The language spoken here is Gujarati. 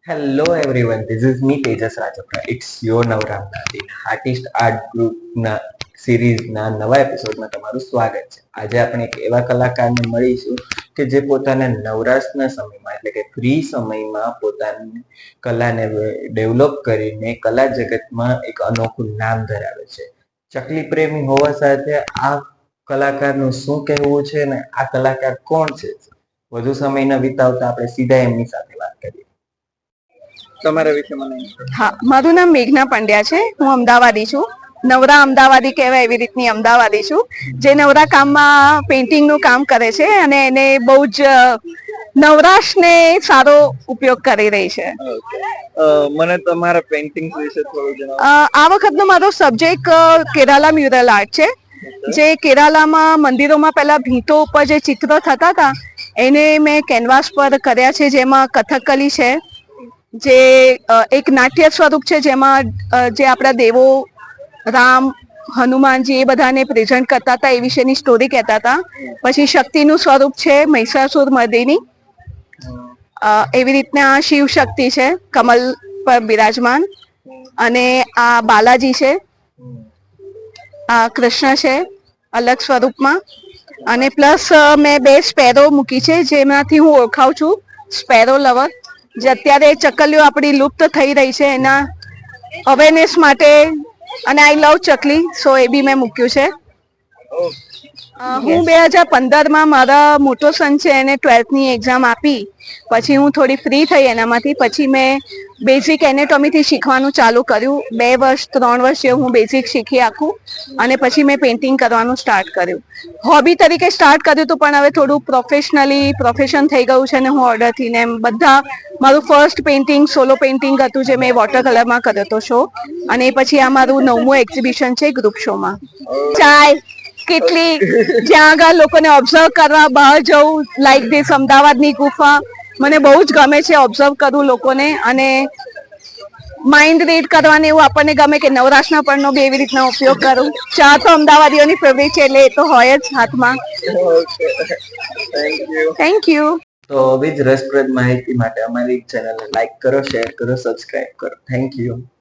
Hello everyone, this is me Tejas Rajpara. It's your નવરામનાથી આર્ટિસ્ટ આર્ટ ગ્રુપના સિરીઝના નવા એપિસોડમાં તમારું સ્વાગત છે. આજે આપણે એક એવા કલાકારને મળીશું કે જે પોતાના નવરાશના સમયમાં એટલે કે ફ્રી સમયમાં પોતાની કલાને ડેવલપ કરીને કલા જગતમાં એક અનોખું નામ ધરાવે છે. ચકલી પ્રેમી હોવા સાથે આ કલાકારનું શું કહેવું છે ને આ કલાકાર કોણ છે, વધુ સમય ન વિતાવતા આપણે સીધા એમની સાથે વાત કરીએ. તમારા વિશે મને. હા, મારું નામ મેઘના પંડ્યા છે. હું અમદાવાદી છું. નવરા અમદાવાદી કહેવાય એવી રીતની અમદાવાદી છું, જે નવરા કામમાં પેઇન્ટિંગનું કામ કરે છે અને એને બહુ જ નવરાશને સારો ઉપયોગ કરી રહી છે. મને તમારા પેઇન્ટિંગ વિશે થોડું જણાવો. આ વખતનો મારો સબ્જેક્ટ કેરાલા મ્યુરલ આર્ટ છે, જે કેરાલામાં મંદિરોમાં પહેલા ભીંતો ઉપર જે ચિત્રો થતા હતા એને મેં કેનવાસ પર કર્યા છે. જેમાં કથકલી છે, જે એક નાટ્ય સ્વરૂપ છે, જેમાં જે આપણા દેવો રામ હનુમાનજી એ બધાને પ્રેઝન્ટ કરતા હતા એ વિશેની સ્ટોરી કહેતા હતા. પછી શક્તિનું સ્વરૂપ છે મહિષાસુર મર્દિની, એવી રીતના શિવ શક્તિ છે કમલ પર બિરાજમાન, અને આ બાલાજી છે, આ કૃષ્ણ છે અલગ સ્વરૂપમાં, અને પ્લસ મેં 2 સ્પેરો મૂકી છે જેમાંથી હું ઓળખાવું છું સ્પેરો લવર. જે અત્યારે ચકલીઓ આપણી લુપ્ત થઈ રહી છે એના અવેરનેસ માટે, અને આઈ લવ ચકલી, સો એ બી મેં મૂક્યું છે. હું 2015માં મારા મોટો સન છે એને 12th એક્ઝામ આપી, પછી હું થોડી ફ્રી થઈ એનામાંથી. પછી મેં બેઝિક એનેટોમીથી શીખવાનું ચાલુ કર્યું. 2 વર્ષ 3 વર્ષ જેવું હું બેઝિક શીખી આખું, અને પછી મેં પેઇન્ટિંગ કરવાનું સ્ટાર્ટ કર્યું. હોબી તરીકે સ્ટાર્ટ કર્યું હતું, પણ હવે થોડું પ્રોફેશન થઈ ગયું છે ને હું ઓર્ડરથી ને એમ બધા. મારું ફર્સ્ટ પેઇન્ટિંગ સોલો પેઇન્ટિંગ હતું જે મેં વોટર કલરમાં કર્યો હતો શો, અને પછી આ મારું 9મું એક્ઝિબિશન છે ગ્રુપ શોમાં. ચાય કેટલી જ્યાં આગળ લોકોને ઓબ્ઝર્વ કરવા બહાર જવું, લાઈક ધીસ અમદાવાદની ગુફા મને બહુ જ ગમે છે ઓબ્ઝર્વ કરવું લોકોને, અને માઇન્ડ રીડ કરવાને એવું આપણને ગમે કે નવરાશના પણનો બી એવી રીતના ઉપયોગ કરું. ચા તો અમદાવાદીઓની ફેવરિટ છે એટલે એ તો હોય જ હાથમાં. Thank you. તો આવી જ રસપ્રદ માહિતી માટે અમારી ચેનલને લાઈક કરો, શેર કરો, સબસ્ક્રાઇબ કરો. Thank you.